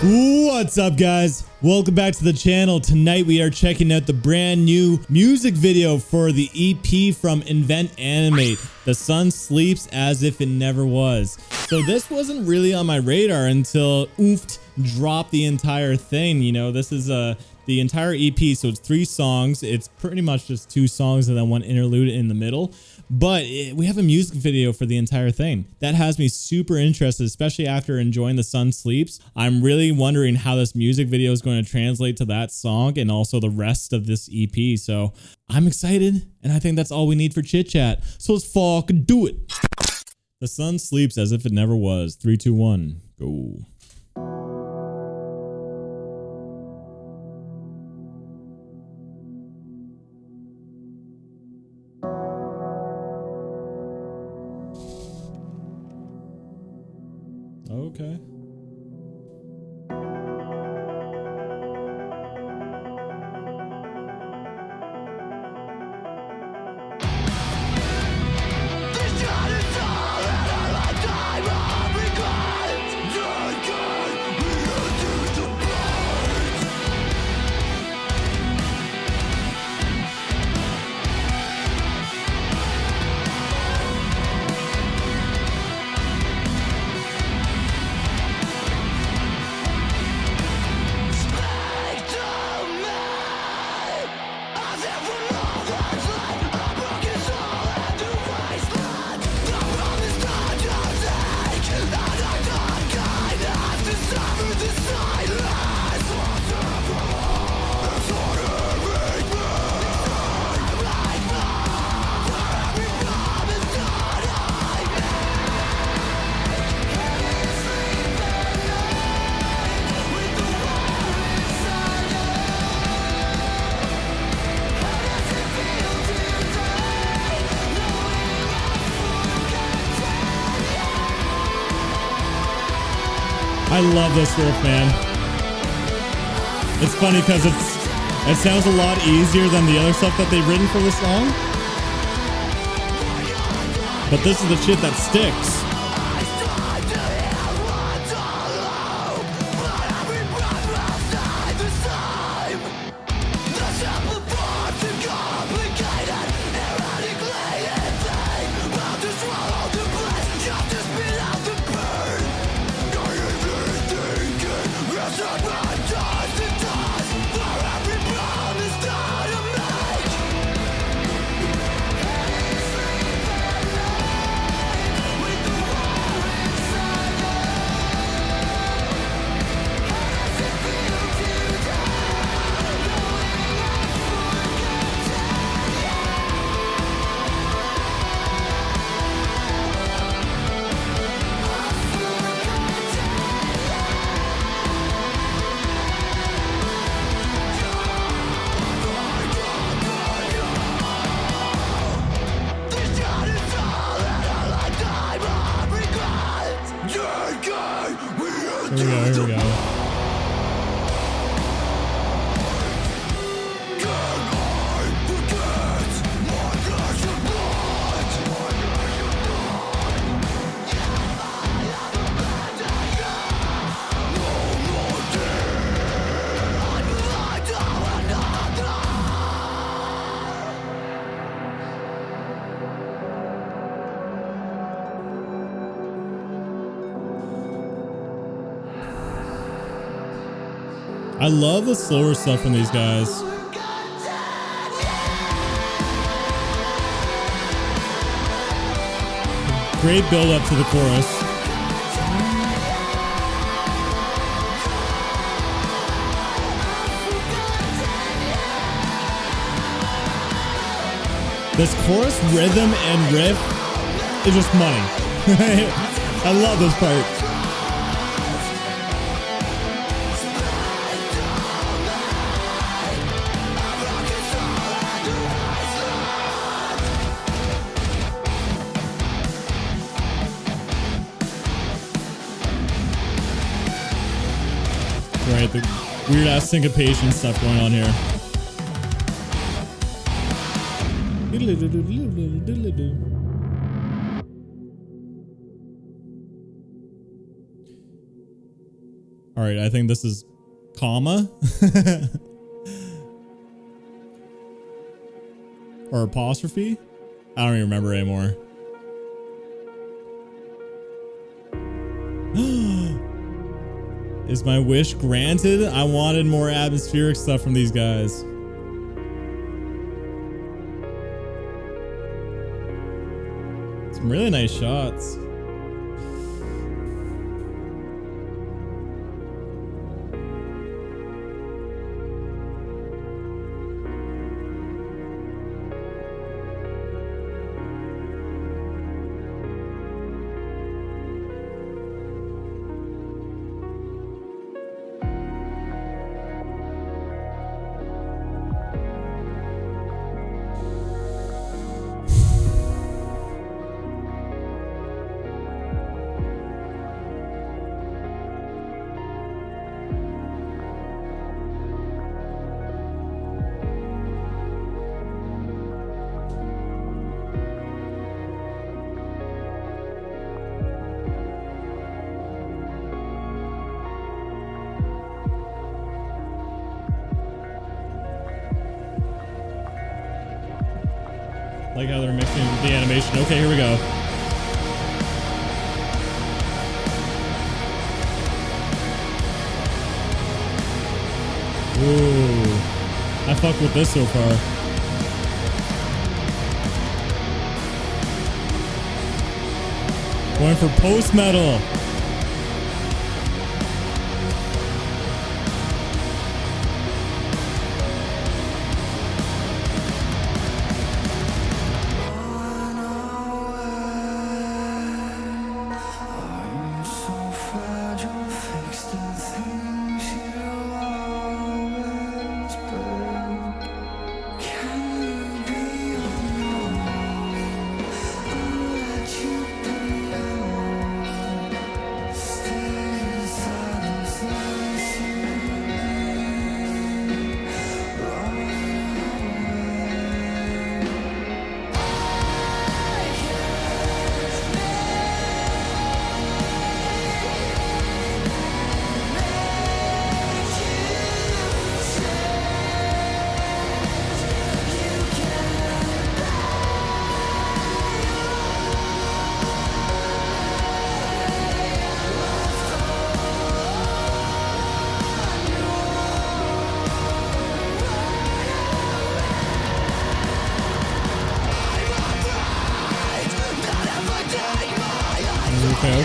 What's up, guys? Welcome back to the channel. Tonight we are checking out the brand new music video for the EP from Invent Animate. The sun sleeps as if it never was. So this wasn't really on my radar until Oomph dropped the entire thing. You know, this is the entire EP, so it's 3 songs. It's pretty much just 2 songs and then 1 interlude in the middle. But we have a music video for the entire thing. That has me super interested, especially after enjoying The Sun Sleeps. I'm really wondering how this music video is going to translate to that song and also the rest of this EP. So I'm excited, and I think that's all we need for chit chat. So let's fucking do it. The sun sleeps as if it never was. 3, 2, 1, go. Okay. I love this riff, man. It's funny because it sounds a lot easier than the other stuff that they've written for the song. But this is the shit that sticks. Here we go. I love the slower stuff from these guys. Great build up to the chorus. This chorus rhythm and riff is just money. I love this part. Right, the weird ass syncopation stuff going on here. All right, I think this is comma or apostrophe. I don't even remember anymore. Is my wish granted? I wanted more atmospheric stuff from these guys. Some really nice shots. Like how they're mixing the animation. Okay, here we go. Ooh, I fuck with this so far. Going for post metal.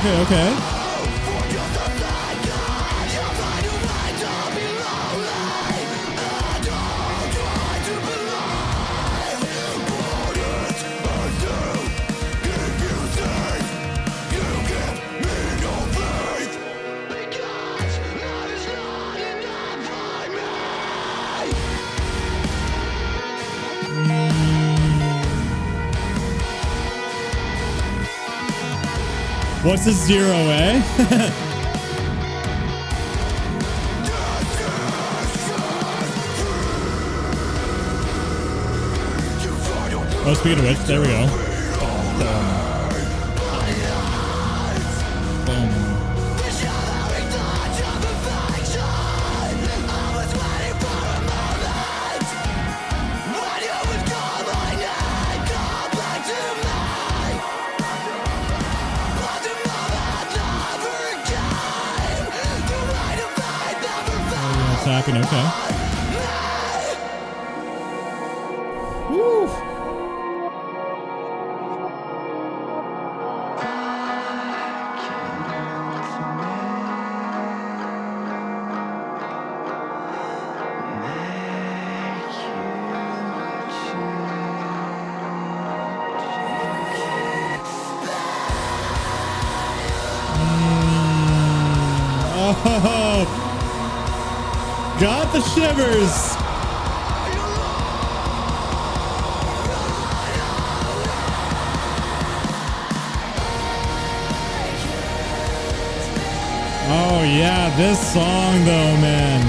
Okay. What's a zero, eh? Oh, speaking of which, there we go. Tapping, okay. Woo. Oh. Got the shivers. Oh yeah, this song though, man.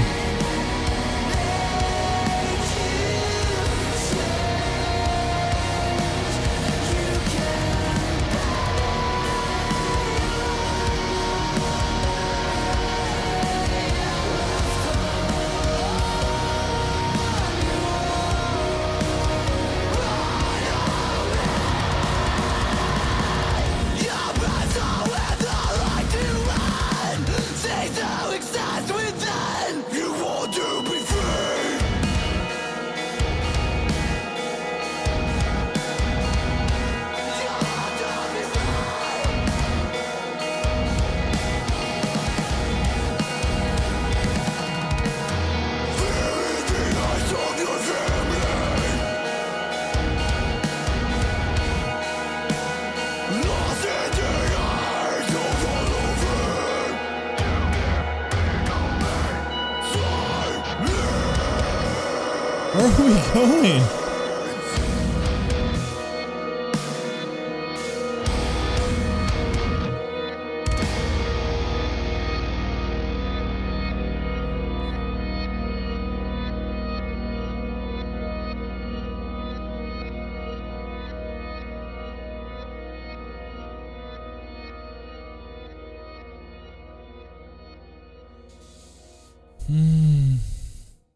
Where are we going?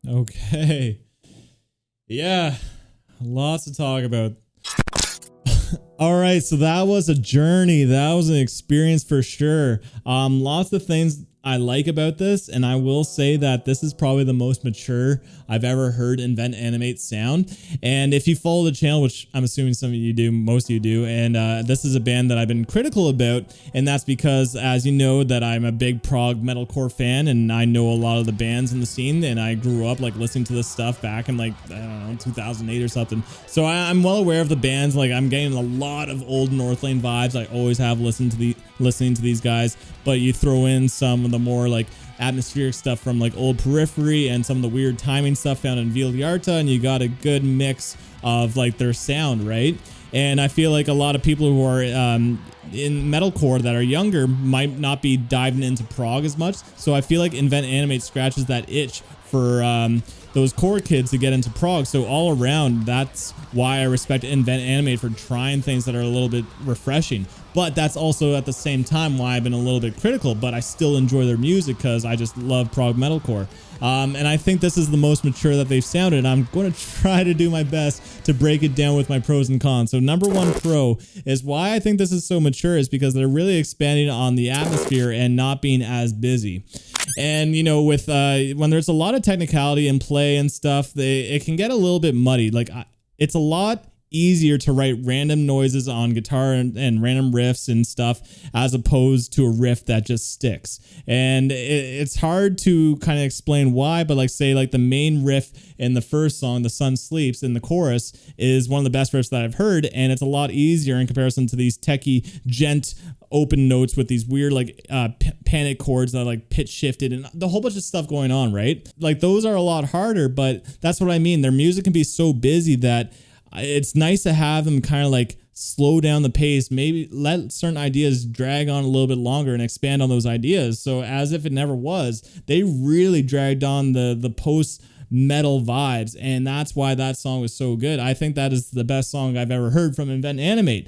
Okay. Yeah, lots to talk about. All right, so that was a journey. That was an experience for sure. Lots of things I like about this, and I will say that this is probably the most mature I've ever heard Invent Animate sound. And if you follow the channel, which I'm assuming some of you do, most of you do, and this is a band that I've been critical about, and that's because, as you know, that I'm a big prog metalcore fan, and I know a lot of the bands in the scene, and I grew up like listening to this stuff back in like, I don't know, 2008 or something. So I'm well aware of the bands. Like, I'm getting a lot of old Northlane vibes. I always have listening to these guys, but you throw in some of the more like atmospheric stuff from like old Periphery and some of the weird timing stuff found in Viljarta, and you got a good mix of like their sound, right? And I feel like a lot of people who are in metalcore that are younger might not be diving into prog as much. So I feel like Invent Animate scratches that itch for those core kids to get into prog. So all around, that's why I respect Invent Animate for trying things that are a little bit refreshing. But that's also at the same time why I've been a little bit critical, but I still enjoy their music because I just love prog metalcore. And I think this is the most mature that they've sounded. I'm going to try to do my best to break it down with my pros and cons. So number one pro is why I think this is so mature is because they're really expanding on the atmosphere and not being as busy. And, you know, with when there's a lot of technicality in play and stuff, it can get a little bit muddy. Like, it's a lot easier to write random noises on guitar and random riffs and stuff as opposed to a riff that just sticks. And it's hard to kind of explain why, but like say like the main riff in the first song, The Sun Sleeps, in the chorus is one of the best riffs that I've heard, and it's a lot easier in comparison to these techie gent open notes with these weird like panic chords that are like pitch shifted and the whole bunch of stuff going on, right? Like those are a lot harder, but that's what I mean. Their music can be so busy that it's nice to have them kind of like slow down the pace, maybe let certain ideas drag on a little bit longer and expand on those ideas. So as if it never was, they really dragged on the post metal vibes, and that's why that song was so good. I think that is the best song I've ever heard from Invent Animate,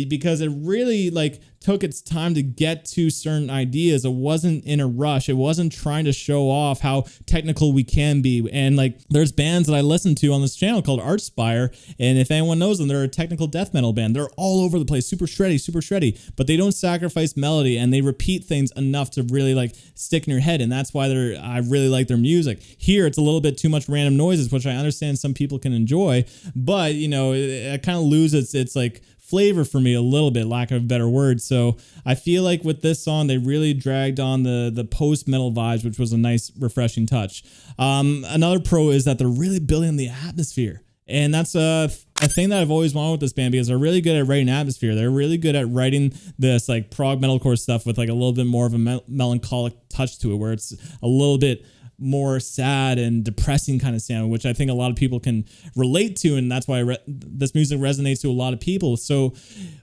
because it really like took its time to get to certain ideas. It wasn't in a rush. It wasn't trying to show off how technical we can be. And like there's bands that I listen to on this channel called Archspire, and if anyone knows them, they're a technical death metal band. They're all over the place, super shreddy, but they don't sacrifice melody, and they repeat things enough to really like stick in your head, and that's why I really like their music. Here it's a little bit too much random noises, which I understand some people can enjoy, but you know, it kind of loses its like flavor for me a little bit, lack of a better word. So I feel like with this song, they really dragged on the post-metal vibes, which was a nice, refreshing touch. Another pro is that they're really building the atmosphere. And that's a thing that I've always wanted with this band, because they're really good at writing atmosphere. They're really good at writing this like prog metalcore stuff with like a little bit more of a melancholic touch to it, where it's a little bit more sad and depressing kind of sound, which I think a lot of people can relate to, and that's why this music resonates to a lot of people. So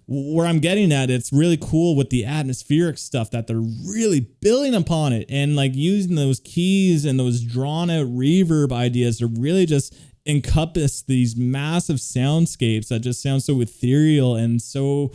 where I'm getting at, it's really cool with the atmospheric stuff that they're really building upon it, and like using those keys and those drawn out reverb ideas to really just encompass these massive soundscapes that just sound so ethereal and so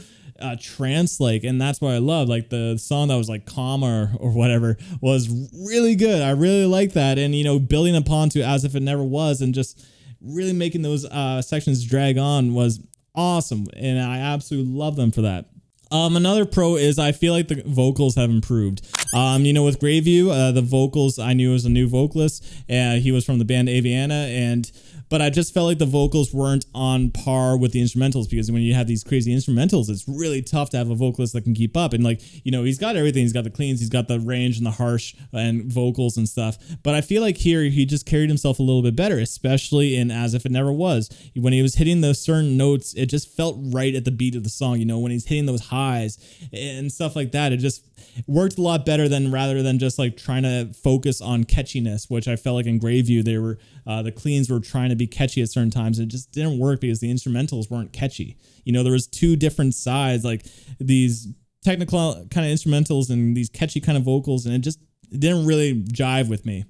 trance-like. And that's what I love. Like the song that was like Calm or whatever was really good. I really like that. And you know, building upon to As If It Never Was and just really making those sections drag on was awesome, and I absolutely love them for that. Another pro is I feel like the vocals have improved. You know, with Greyview, the vocals, I knew it was a new vocalist. He was from the band Aviana, but I just felt like the vocals weren't on par with the instrumentals, because when you have these crazy instrumentals, it's really tough to have a vocalist that can keep up. And like, you know, he's got everything. He's got the cleans, he's got the range and the harsh and vocals and stuff. But I feel like here he just carried himself a little bit better, especially in As If It Never Was. When he was hitting those certain notes, it just felt right at the beat of the song. You know, when he's hitting those highs and stuff like that, it just worked a lot better rather than just like trying to focus on catchiness, which I felt like in Greyview, they were the cleans were trying to be catchy at certain times. It just didn't work because the instrumentals weren't catchy. You know, there was two different sides, like these technical kind of instrumentals and these catchy kind of vocals, and it didn't really jive with me.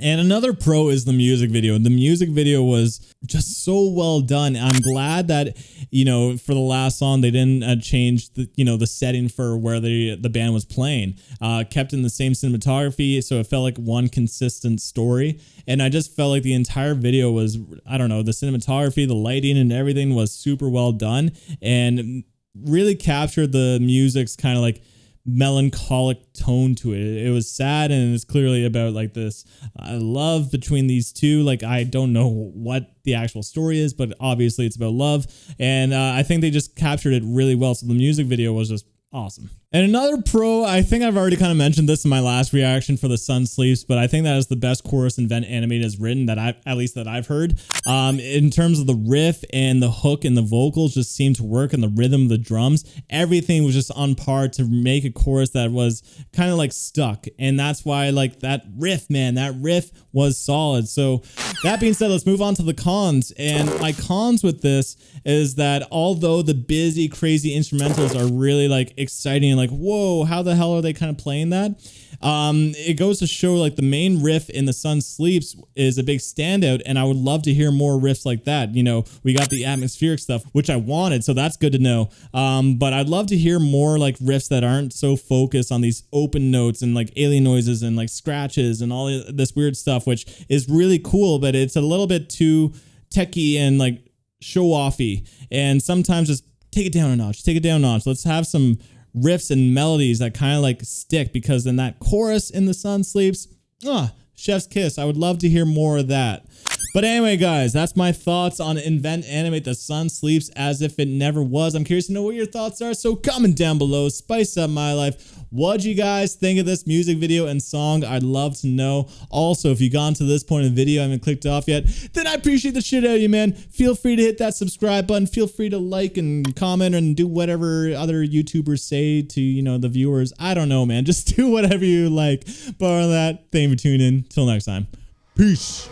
And another pro is the music video. The music video was just so well done. I'm glad that, you know, for the last song, they didn't change the, you know, the setting for where the band was playing. Kept in the same cinematography, so it felt like one consistent story. And I just felt like the entire video was, I don't know, the cinematography, the lighting and everything was super well done and really captured the music's kind of like melancholic tone to it. It was sad, and it's clearly about like this love between these two. Like, I don't know what the actual story is, but obviously it's about love, and I think they just captured it really well. So the music video was just awesome. And another pro, I think I've already kind of mentioned this in my last reaction for The Sun Sleeps, but I think that is the best chorus Invent Animate has written that I've heard. In terms of the riff and the hook and the vocals just seemed to work, and the rhythm, the drums, everything was just on par to make a chorus that was kind of like stuck. And that's why, like, that riff, man, that riff was solid. So that being said, let's move on to the cons. And my cons with this is that although the busy, crazy instrumentals are really like exciting and like, whoa, how the hell are they kind of playing that? It goes to show like the main riff in The Sun Sleeps is a big standout, and I would love to hear more riffs like that. You know, we got the atmospheric stuff, which I wanted, so that's good to know. But I'd love to hear more like riffs that aren't so focused on these open notes and like alien noises and like scratches and all this weird stuff, which is really cool, but it's a little bit too techie and like show-offy, and sometimes just take it down a notch, take it down a notch. Let's have some riffs and melodies that kind of like stick, because in that chorus in The Sun Sleeps, chef's kiss. I would love to hear more of that. But anyway, guys, that's my thoughts on Invent Animate The Sun Sleeps as if it never was. I'm curious to know what your thoughts are, so comment down below, spice up my life. What'd you guys think of this music video and song? I'd love to know. Also, if you've gone to this point in the video and haven't clicked off yet, then I appreciate the shit out of you, man. Feel free to hit that subscribe button. Feel free to like and comment and do whatever other YouTubers say to, you know, the viewers. I don't know, man. Just do whatever you like. But other than that, thank you for tuning in. Till next time. Peace.